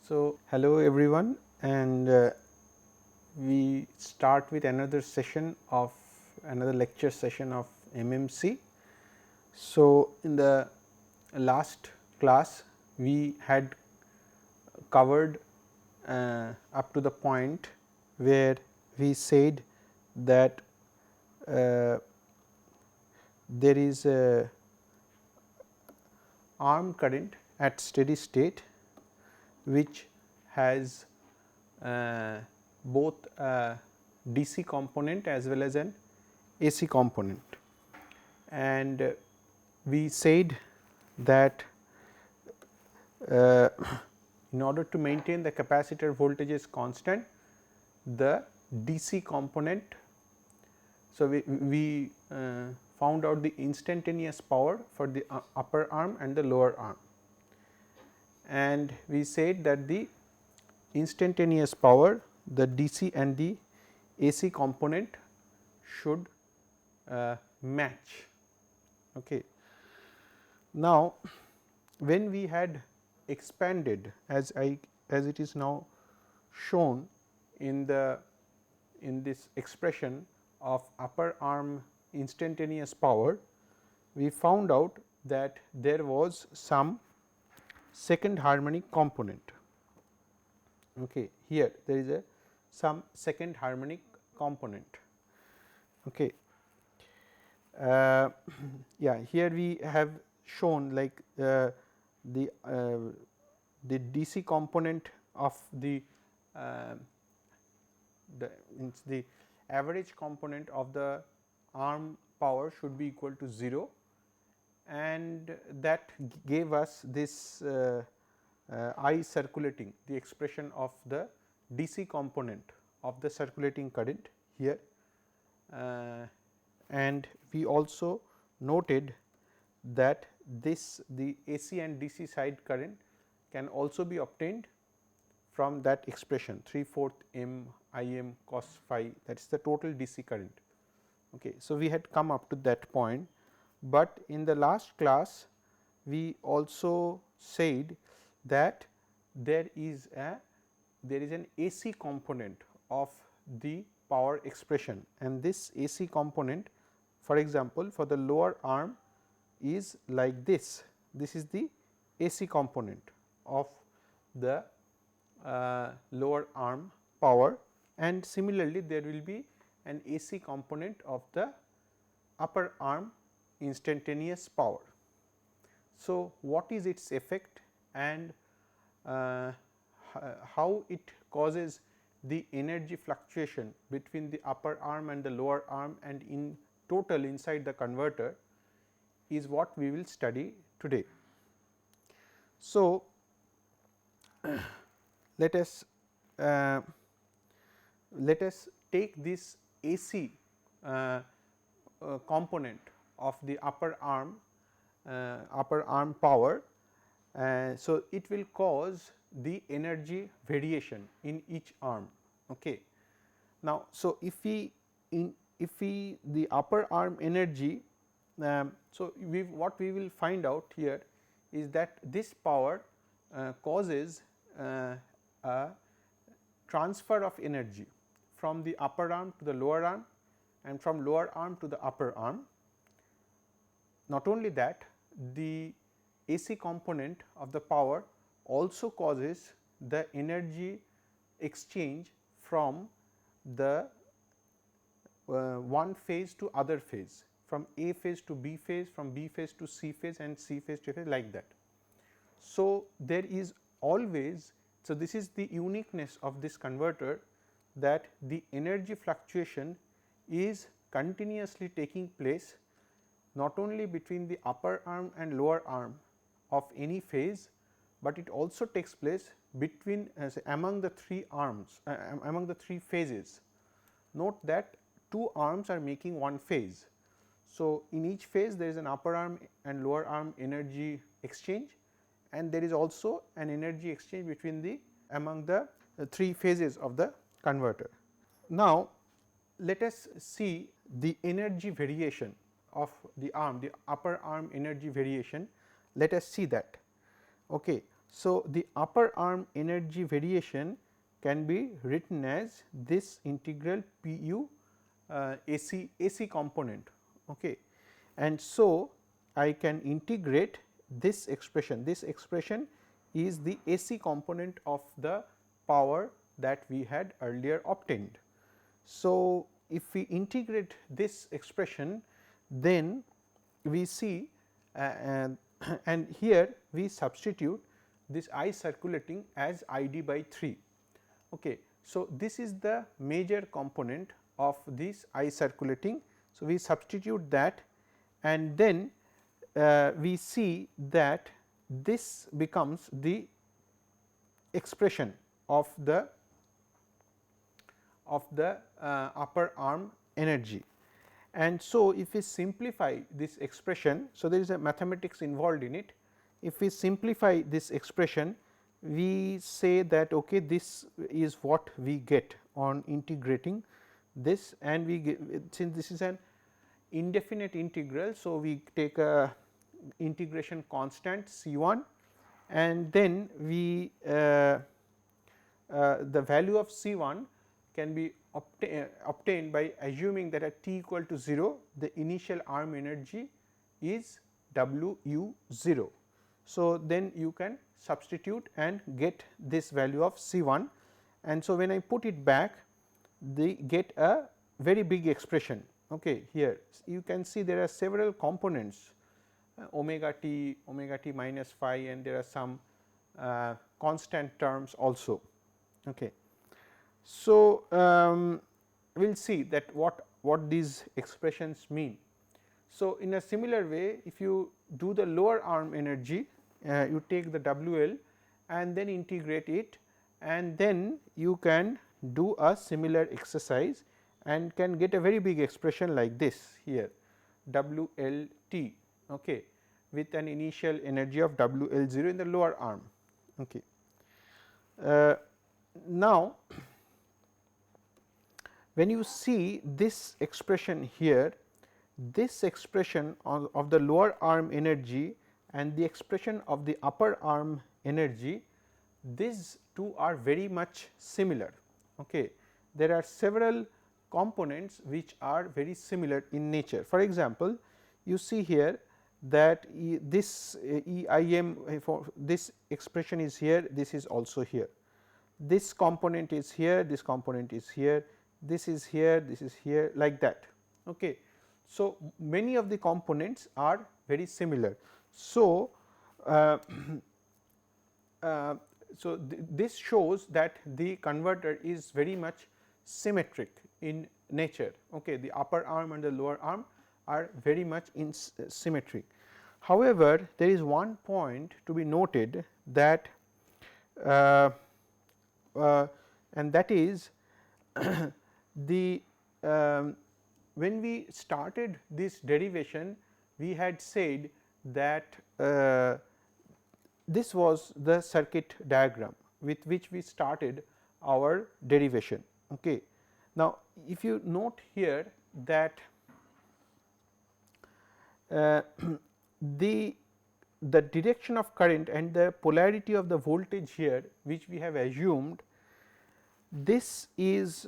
So, hello everyone, and we start with another session of another lecture session of MMC. So, in the last class we had covered up to the point where we said that there is a arm current at steady state which has both a DC component as well as an AC component. And we said that in order to maintain the capacitor voltages constant, the DC component. So, we found out the instantaneous power for the upper arm and the lower arm, and we said that the instantaneous power, the DC and the AC component should match. Okay. Now, when we had expanded as it is now shown in this expression of upper arm instantaneous power, we found out that there was some second harmonic component. Okay. Here there is some second harmonic component. Okay. Yeah, here we have shown like the DC component of the average component of the arm power should be equal to 0, and that gave us this I circulating, the expression of the DC component of the circulating current here. And we also noted that the AC and DC side current can also be obtained from that expression 3/4 m I m cos phi, that is the total DC current. Okay. So, we had come up to that point, but in the last class we also said that there is an AC component of the power expression, and this AC component, for example, for the lower arm is like this. This is the AC component of the lower arm power, and similarly there will be an AC component of the upper arm instantaneous power. So, what is its effect and how it causes the energy fluctuation between the upper arm and the lower arm and in total inside the converter is what we will study today. So, let us take this AC component of the upper arm power. So, it will cause the energy variation in each arm. Okay. Now, so if we the upper arm energy, so what we will find out here is that this power causes a transfer of energy from the upper arm to the lower arm and from lower arm to the upper arm. Not only that, the AC component of the power also causes the energy exchange from the one phase to other phase, from A phase to B phase, from B phase to C phase, and C phase to A phase, like that. So, there is always, so this is the uniqueness of this converter, that the energy fluctuation is continuously taking place not only between the upper arm and lower arm of any phase, but it also takes place between among the three arms, among the three phases. Note that two arms are making one phase. So, in each phase there is an upper arm and lower arm energy exchange, and there is also an energy exchange between the among the three phases of the converter. Now, let us see the energy variation of the arm, the upper arm energy variation. Let us see that. Okay. So, the upper arm energy variation can be written as this integral P u AC component. Okay. And so, I can integrate this expression. This expression is the AC component of the power that we had earlier obtained. So, if we integrate this expression, then we see and here we substitute this I circulating as I d by 3. Okay. So, this is the major component of this I circulating. So, we substitute that and then we see that this becomes the expression of the upper arm energy. And so, if we simplify this expression, so there is a mathematics involved in it. If we simplify this expression, we say that okay, this is what we get on integrating this, and we get, since this is an indefinite integral. So, we take a integration constant C1 and then we the value of C1 can be obtained by assuming that at t equal to 0 the initial arm energy is W u 0. So, then you can substitute and get this value of C1, and so when I put it back they get a very big expression. Okay. Here you can see there are several components omega t minus phi, and there are some constant terms also. Okay. So, we will see that what these expressions mean. So, in a similar way, if you do the lower arm energy, you take the WL and then integrate it, and then you can do a similar exercise and can get a very big expression like this here WLT, okay, with an initial energy of WL0 in the lower arm. Okay. Now, when you see this expression here, this expression of the lower arm energy and the expression of the upper arm energy, these two are very much similar. Okay. There are several components which are very similar in nature. For example, you see here that this EIM for this expression is here, this is also here, this component is here, this component is here, this is here, this is here, like that. Okay. So, many of the components are very similar. So, this shows that the converter is very much symmetric in nature. Okay. The upper arm and the lower arm are very much in symmetry. However, there is one point to be noted that and that is the when we started this derivation, we had said that this was the circuit diagram with which we started our derivation. Okay. Now, if you note here that the direction of current and the polarity of the voltage here, which we have assumed, this is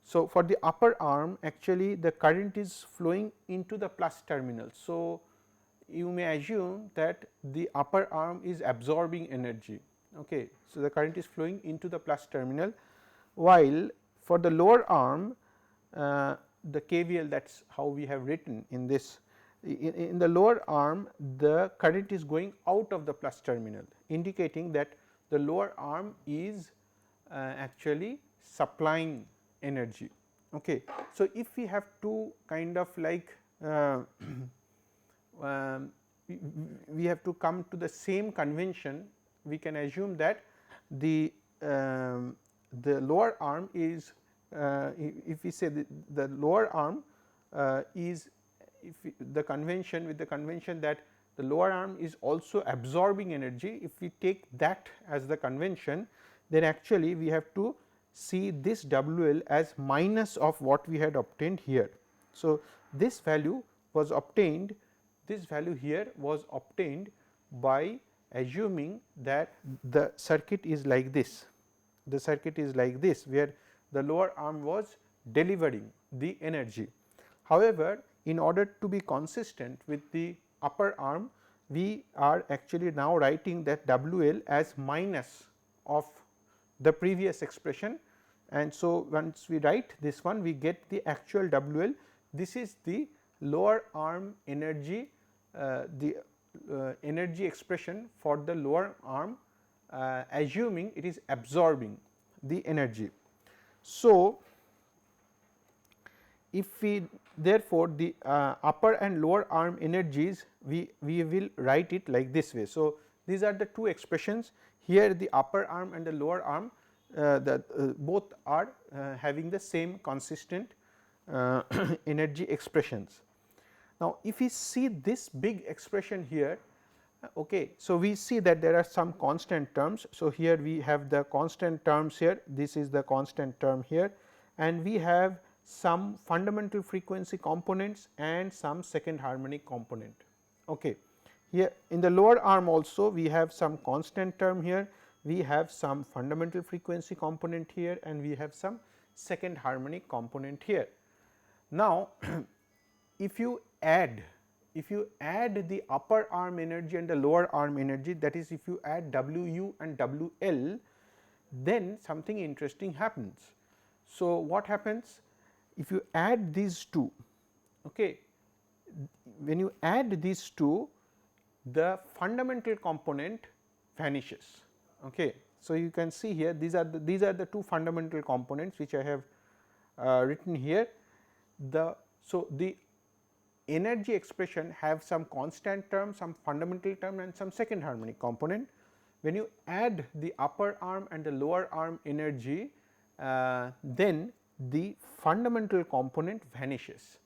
so for the upper arm actually the current is flowing into the plus terminal. So, you may assume that the upper arm is absorbing energy. Okay. So, the current is flowing into the plus terminal, while for the lower arm the KVL, that is how we have written in this. In the lower arm the current is going out of the plus terminal, indicating that the lower arm is actually supplying energy. Okay. So, if we have to kind of like we have to come to the same convention, we can assume that the lower arm is if we say the lower arm is if the convention with the convention that the lower arm is also absorbing energy. If we take that as the convention, then actually we have to see this WL as minus of what we had obtained here. So, this value was obtained, this value here was obtained by assuming that the circuit is like this, the circuit is like this, where the lower arm was delivering the energy. However, in order to be consistent with the upper arm, we are actually now writing that W L as minus of the previous expression, and so once we write this one, we get the actual W L. This is the lower arm energy, the energy expression for the lower arm, assuming it is absorbing the energy. So, if we therefore, the upper and lower arm energies, we will write it like this way. So, these are the two expressions here, the upper arm and the lower arm, both are having the same consistent energy expressions. Now, if we see this big expression here, okay, so we see that there are some constant terms. So, here we have the constant terms here, this is the constant term here, and we have some fundamental frequency components and some second harmonic component. Okay. Here in the lower arm also we have some constant term here, we have some fundamental frequency component here, and we have some second harmonic component here. Now, if you add the upper arm energy and the lower arm energy, that is if you add W u and W L, then something interesting happens. So, what happens if you add these two? Okay, when you add these two, the fundamental component vanishes. Okay. So, you can see here these are the two fundamental components which I have written here. So, the energy expression have some constant term, some fundamental term, and some second harmonic component. When you add the upper arm and the lower arm energy, then the fundamental component vanishes.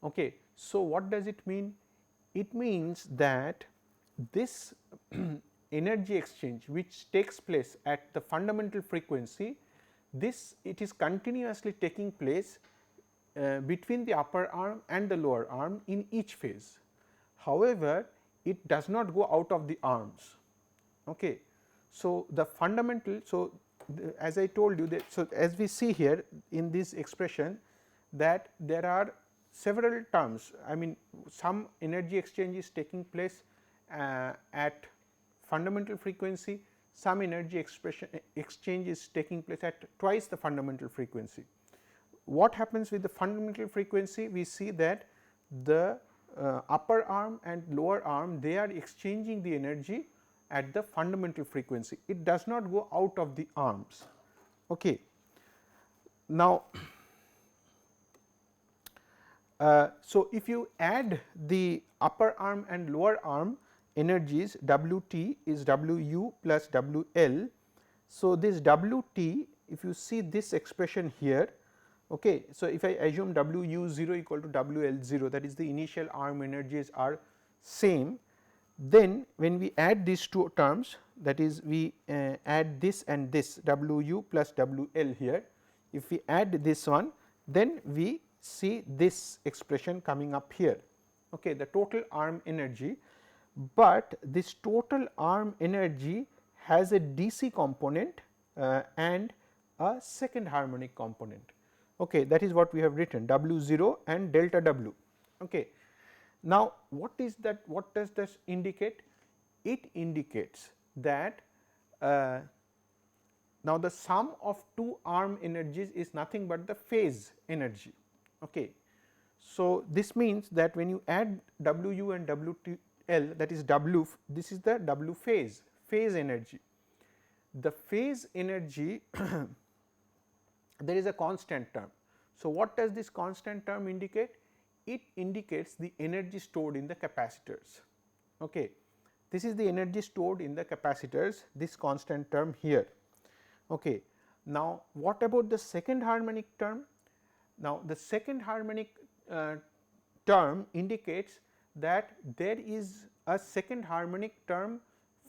Okay. So, what does it mean? It means that this energy exchange which takes place at the fundamental frequency, it is continuously taking place between the upper arm and the lower arm in each phase. However, it does not go out of the arms. Okay. So, the fundamental, so as I told you that, so as we see here in this expression, that there are several terms, I mean some energy exchange is taking place at fundamental frequency, some energy exchange is taking place at twice the fundamental frequency. What happens with the fundamental frequency? We see that the upper arm and lower arm, they are exchanging the energy at the fundamental frequency, it does not go out of the arms. Okay. Now, so if you add the upper arm and lower arm energies, W t is W u plus W L. So, this W t, if you see this expression here, okay, so if I assume W u 0 equal to W L 0, that is the initial arm energies are same, then when we add these two terms, that is we add this and this W u plus W L here, if we add this one, then we see this expression coming up here, okay, the total arm energy, but this total arm energy has a DC component and a second harmonic component. Okay, that is what we have written, W 0 and delta W. Okay. Now, what is that? What does this indicate? It indicates that now the sum of two arm energies is nothing but the phase energy. Okay. So, this means that when you add W u and W t L, that is W, this is the W phase energy. The phase energy there is a constant term. So, what does this constant term indicate? It indicates the energy stored in the capacitors. Okay. This is the energy stored in the capacitors, this constant term here. Okay. Now, what about the second harmonic term? Now, the second harmonic term indicates that there is a second harmonic term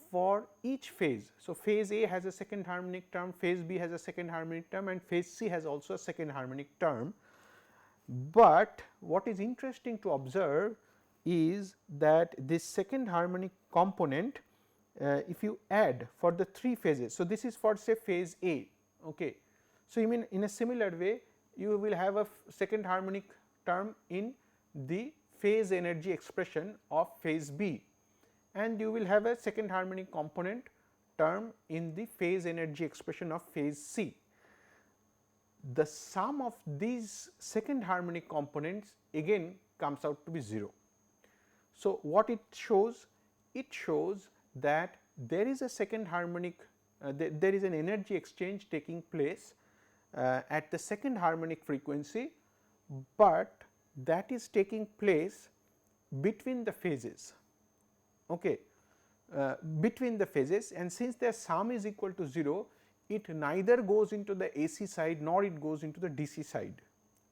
for each phase. So, phase A has a second harmonic term, phase B has a second harmonic term, and phase C has also a second harmonic term. But what is interesting to observe is that this second harmonic component if you add for the 3 phases. So, this is for say phase A. Okay. So, you mean in a similar way you will have a second harmonic term in the phase energy expression of phase B, and you will have a second harmonic component term in the phase energy expression of phase C. The sum of these second harmonic components again comes out to be 0. So, what it shows? It shows that there is a second harmonic, there is an energy exchange taking place at the second harmonic frequency, but that is taking place between the phases. Okay. Between the phases, and since their sum is equal to 0, it neither goes into the AC side nor it goes into the DC side,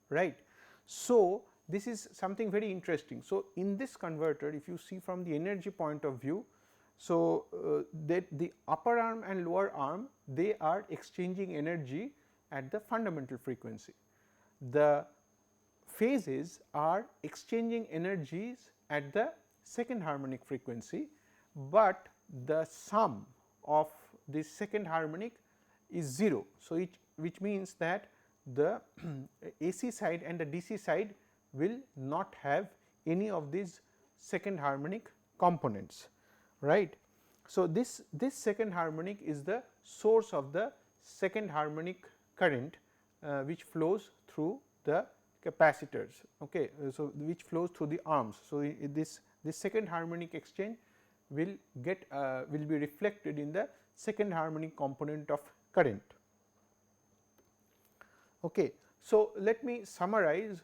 right. So, this is something very interesting. So, in this converter, if you see from the energy point of view, so that the upper arm and lower arm, they are exchanging energy at the fundamental frequency. The phases are exchanging energies at the second harmonic frequency, but the sum of this second harmonic is 0. So, which means that the AC side and the DC side will not have any of these second harmonic components, right. So, this second harmonic is the source of the second harmonic current which flows through the capacitors, okay. So, which flows through the arms. So, this second harmonic exchange will get will be reflected in the second harmonic component of current. Okay. So, let me summarize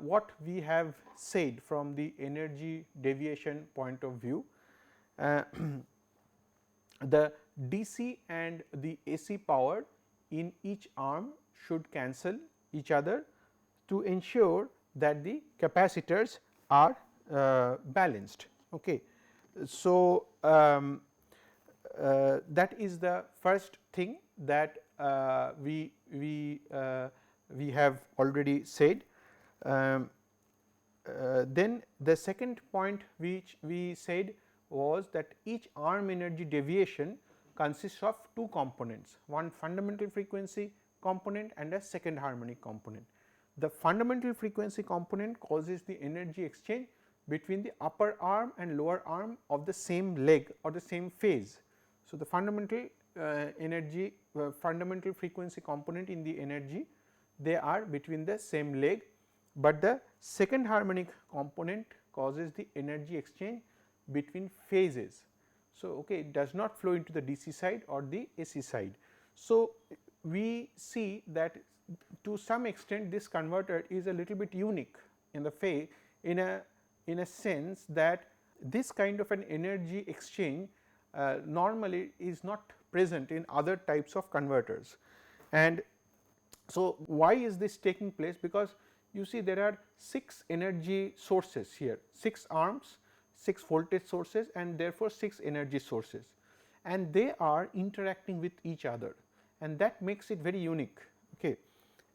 what we have said from the energy deviation point of view. The DC and the AC power in each arm should cancel each other to ensure that the capacitors are balanced. Okay. So, that is the first thing that we have already said. Then the second point which we said was that each arm energy deviation consists of 2 components, one fundamental frequency component and a second harmonic component. The fundamental frequency component causes the energy exchange between the upper arm and lower arm of the same leg or the same phase. So, the fundamental energy fundamental frequency component in the energy, they are between the same leg, but the second harmonic component causes the energy exchange between phases. So, okay, it does not flow into the DC side or the AC side. So, we see that to some extent this converter is a little bit unique in the in a sense that this kind of an energy exchange normally is not present in other types of converters. And so, why is this taking place? Because you see there are 6 energy sources here, 6 arms, 6 voltage sources, and therefore 6 energy sources, and they are interacting with each other, and that makes it very unique, okay,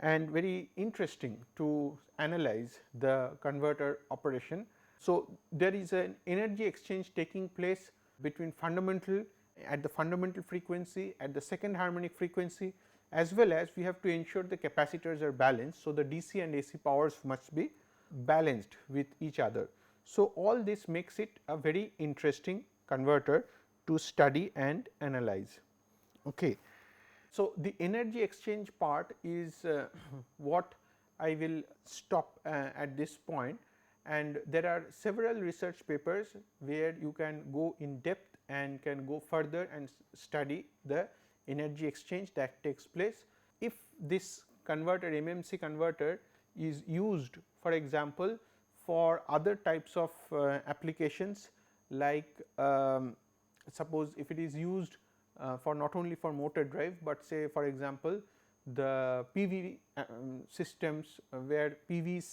and very interesting to analyze the converter operation. So, there is an energy exchange taking place between fundamental at the fundamental frequency, at the second harmonic frequency, as well as we have to ensure the capacitors are balanced. So, the DC and AC powers must be balanced with each other. So, all this makes it a very interesting converter to study and analyze. Okay. So, the energy exchange part is what I will stop at this point, and there are several research papers where you can go in depth and can go further and study the energy exchange that takes place. If this converter, MMC converter, is used, for example, for other types of applications, like suppose if it is used for not only for motor drive, but say for example, the PV systems where PV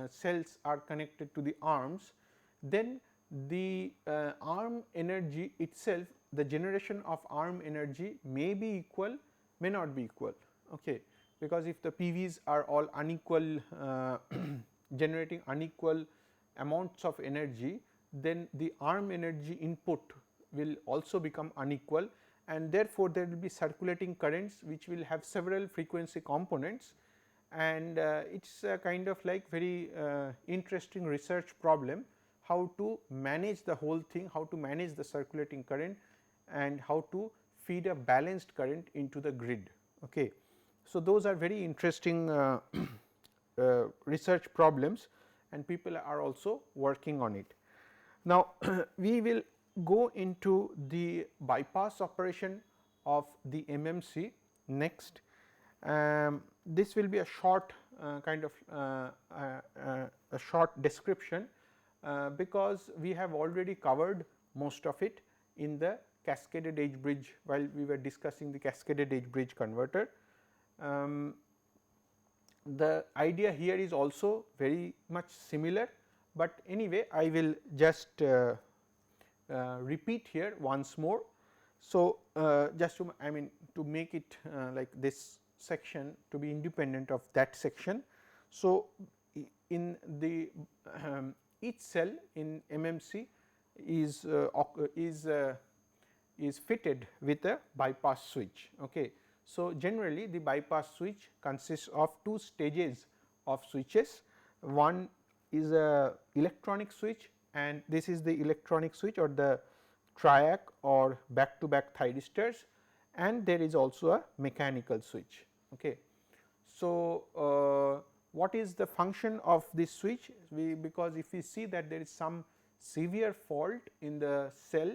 cells are connected to the arms, then the arm energy itself, the generation of arm energy may be equal, may not be equal, okay, because if the PVs are all unequal generating unequal amounts of energy, then the arm energy input will also become unequal, and therefore, there will be circulating currents which will have several frequency components, and it is a kind of like very interesting research problem, how to manage the whole thing, how to manage the circulating current and how to feed a balanced current into the grid. Okay. So, those are very interesting research problems, and people are also working on it. Now, we will go into the bypass operation of the MMC next. This will be a short kind of a short description, because we have already covered most of it in the cascaded edge bridge while we were discussing the cascaded edge bridge converter. The idea here is also very much similar, but anyway I will just repeat here once more. So, just to to make it like this section to be independent of that section. So, in the each cell in MMC is fitted with a bypass switch. Okay. So, generally the bypass switch consists of two stages of switches. One is a electronic switch, and this is the electronic switch or the triac or back to back thyristors, and there is also a mechanical switch. Okay. So, what is the function of this switch? Because if we see that there is some severe fault in the cell,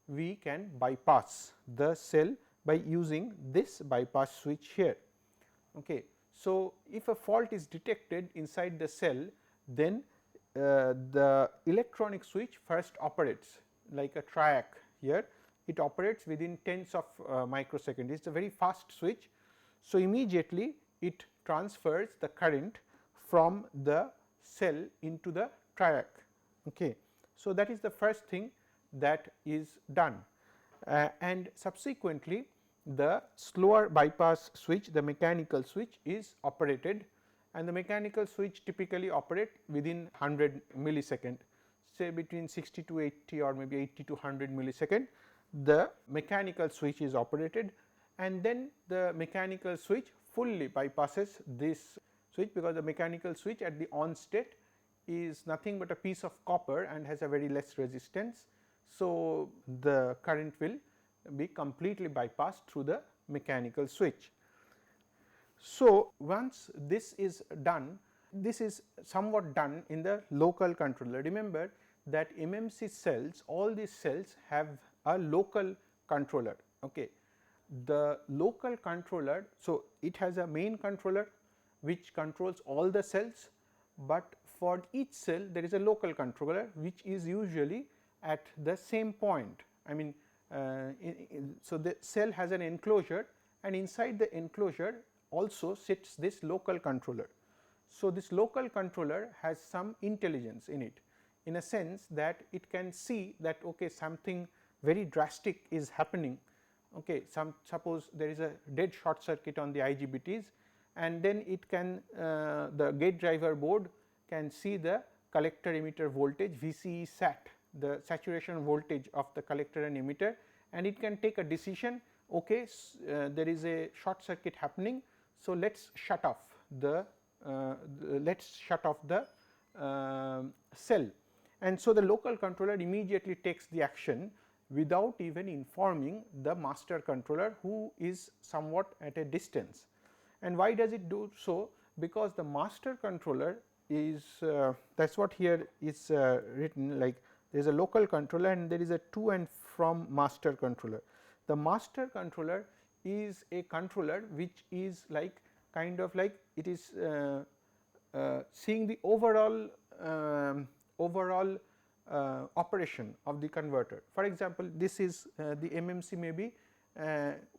we can bypass the cell by using this bypass switch here. Okay. So, if a fault is detected inside the cell, then the electronic switch first operates like a triac here, it operates within tens of microseconds, it is a very fast switch. So, immediately it transfers the current from the cell into the triac. Okay. So, that is the first thing that is done, and subsequently the slower bypass switch, the mechanical switch is operated, and the mechanical switch typically operate within 100 millisecond, say between 60 to 80 or maybe 80 to 100 millisecond, the mechanical switch is operated, and then the mechanical switch fully bypasses this switch, because the mechanical switch at the on state is nothing but a piece of copper and has a very less resistance. So, the current will be completely bypassed through the mechanical switch. So, once this is done, this is somewhat done in the local controller. Remember that MMC cells, all these cells have a local controller. Okay. The local controller, so it has a main controller which controls all the cells, but for each cell there is a local controller which is usually at the same point. I mean, so the cell has an enclosure, and inside the enclosure also sits this local controller. So, this local controller has some intelligence in it, in a sense that it can see that okay, something very drastic is happening. Okay, suppose there is a dead short circuit on the IGBTs, and then it can the gate driver board can see the collector emitter voltage VCE sat, the saturation voltage of the collector and emitter, and it can take a decision, okay, there is a short circuit happening. So, let us shut off the cell, and so the local controller immediately takes the action without even informing the master controller, who is somewhat at a distance. And why does it do so? Because the master controller is that is what here is written, like there is a local controller and there is a to and from master controller. The master controller is a controller which is like kind of like it is seeing the overall operation of the converter. For example, this is the MMC may be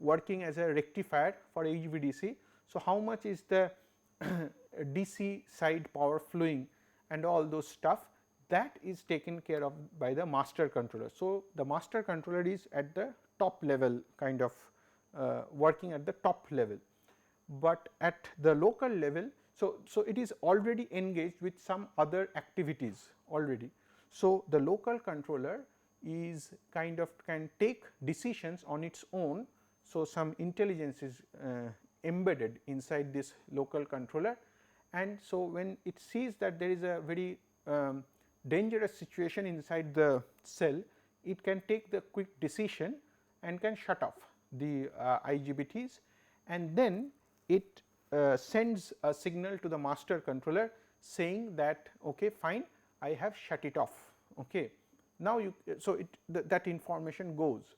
working as a rectifier for HVDC. So, how much is the DC side power flowing and all those stuff, that is taken care of by the master controller. So, the master controller is at the top level, kind of working at the top level, but at the local level. So, it is already engaged with some other activities already. So, the local controller is kind of can take decisions on its own. So, some intelligence is embedded inside this local controller, and so when it sees that there is a very dangerous situation inside the cell, it can take the quick decision and can shut off the IGBTs, and then it sends a signal to the master controller saying that okay, fine, I have shut it off. Okay. Now, so that information goes.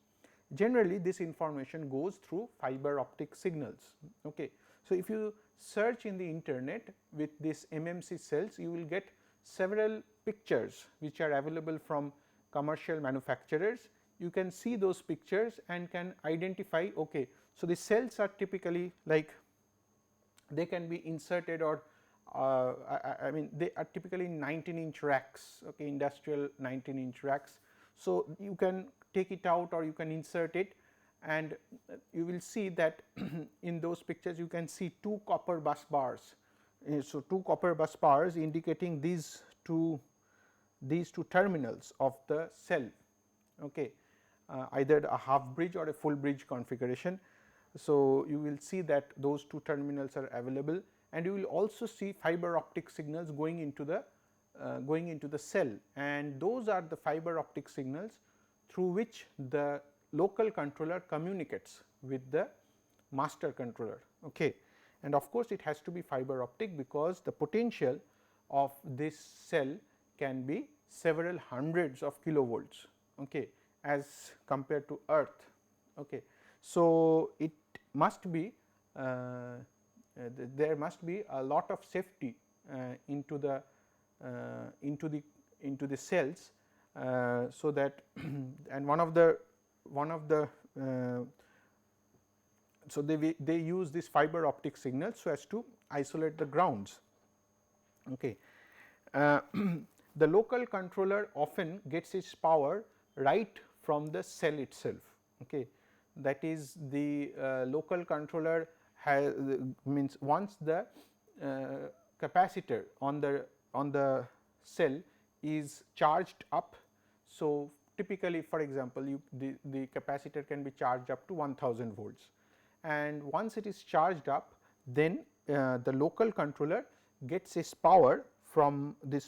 Generally, this information goes through fiber optic signals. Okay. So, if you search in the internet with this MMC cells, you will get several pictures which are available from commercial manufacturers. You can see those pictures and can identify, okay, so the cells are typically like they can be inserted, or I mean they are typically 19-inch racks, okay, industrial 19-inch racks. So, you can take it out or you can insert it, and you will see that in those pictures you can see two copper bus bars. So, two copper bus bars indicating these two terminals of the cell, okay, either a half bridge or a full bridge configuration. So, you will see that those two terminals are available, and you will also see fiber optic signals going into the cell, and those are the fiber optic signals through which the local controller communicates with the master controller. Okay. And of course, it has to be fiber optic because the potential of this cell can be several hundreds of kilovolts, okay, as compared to earth. Okay. So, it must be there must be a lot of safety into the cells, so that and one of the so they use this fiber optic signal so as to isolate the grounds. Okay. The local controller often gets its power right from the cell itself. Okay. That is, the local controller has means once the capacitor on the cell is charged up. So, typically for example, the capacitor can be charged up to 1000 volts, and once it is charged up, then the local controller gets its power from the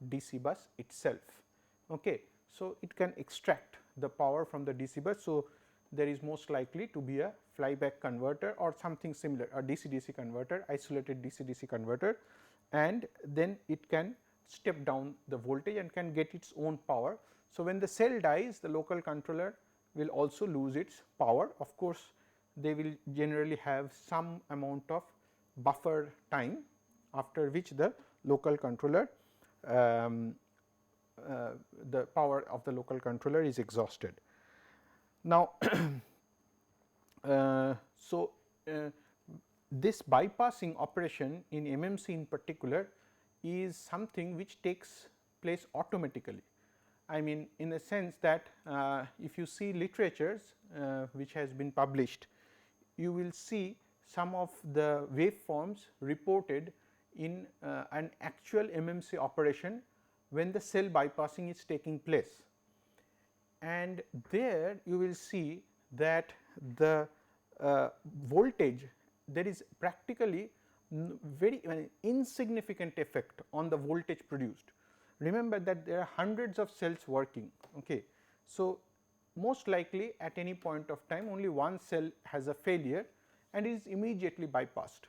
DC bus itself. Okay. So, it can extract the power from the DC bus. So, there is most likely to be a flyback converter or something similar, a DC-DC converter, isolated DC-DC converter, and then it can step down the voltage and can get its own power. So, when the cell dies, the local controller will also lose its power. Of course, they will generally have some amount of buffer time, after which the local controller the power of the local controller is exhausted. Now, this bypassing operation in MMC in particular is something which takes place automatically. I mean, in the sense that if you see literatures which has been published, you will see some of the waveforms reported in an actual MMC operation when the cell bypassing is taking place. And there you will see that the voltage, there is practically very insignificant effect on the voltage produced. Remember that there are hundreds of cells working. Okay. So, most likely at any point of time only one cell has a failure and is immediately bypassed,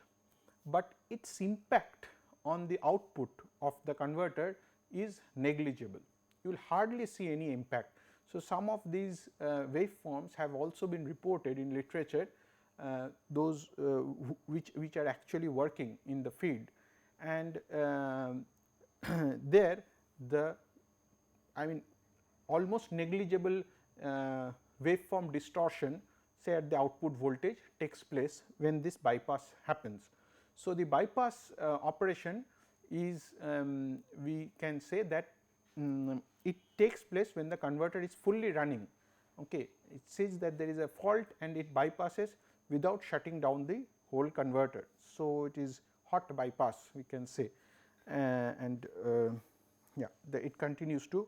but its impact on the output of the converter is negligible. You will hardly see any impact. So, some of these waveforms have also been reported in literature, those which are actually working in the field, and there the almost negligible waveform distortion, say at the output voltage, takes place when this bypass happens. So, the bypass operation is we can say that it takes place when the converter is fully running. Okay. It says that there is a fault and it bypasses without shutting down the whole converter. So, it is hot bypass, we can say, and yeah, it continues to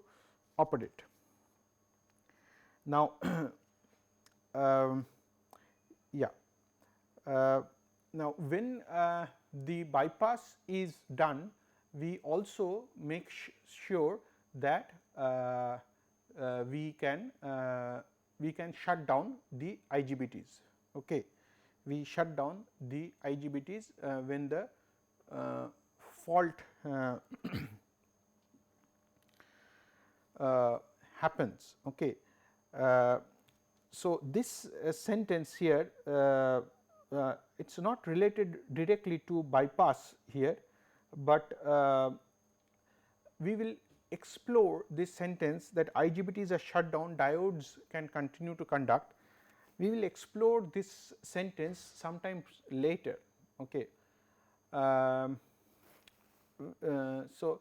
operate. Now, yeah. Now, when the bypass is done, we also make sure that we can shut down the IGBTs. Okay. We shut down the IGBTs when the fault happens. Okay. So, this sentence here it is not related directly to bypass here, but we will explore this sentence that IGBTs are shut down, diodes can continue to conduct. We will explore this sentence sometimes later. Okay. So,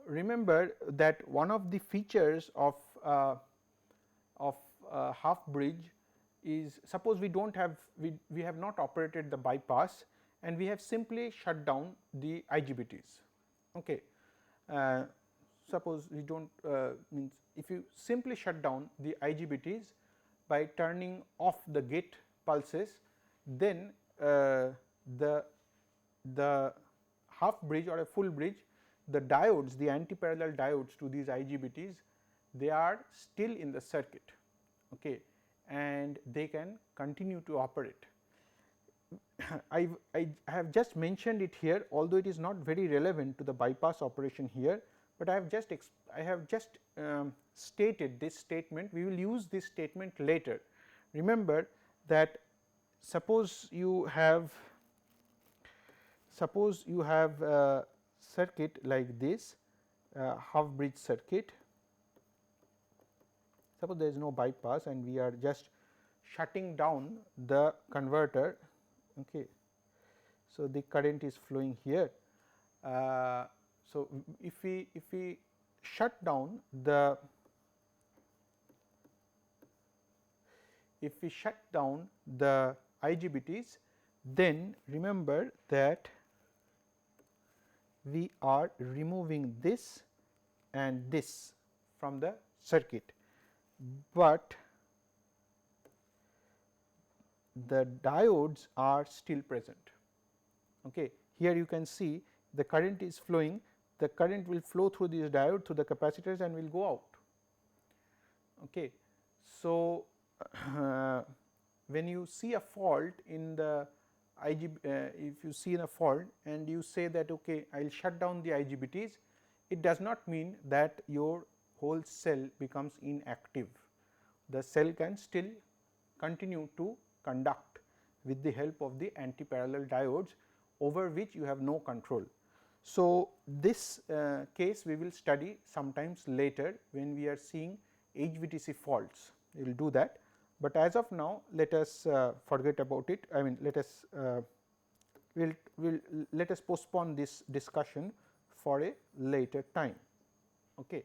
remember that one of the features of half bridge is, suppose we do not have we have not operated the bypass and we have simply shut down the IGBTs. Okay. Suppose we do not means if you simply shut down the IGBTs by turning off the gate pulses, then the half bridge or a full bridge, the diodes, the anti-parallel diodes to these IGBTs, they are still in the circuit. Okay, and they can continue to operate. I have just mentioned it here, although it is not very relevant to the bypass operation here, but I have just stated this statement. We will use this statement later. Remember that suppose you have a circuit like this, half bridge circuit. Suppose there is no bypass and we are just shutting down the converter. Okay. So, the current is flowing here. So, if we shut down the IGBTs, then remember that we are removing this and this from the circuit, but the diodes are still present. Okay. Here you can see the current is flowing, the current will flow through this diode through the capacitors and will go out. Okay. So, when you see a fault in the if you see a fault and you say that okay, I will shut down the IGBTs, it does not mean that your whole cell becomes inactive. The cell can still continue to conduct with the help of the anti-parallel diodes over which you have no control. So, this case we will study sometimes later when we are seeing HVDC faults, we will do that, but as of now let us forget about it. I mean, let us let us postpone this discussion for a later time. Okay.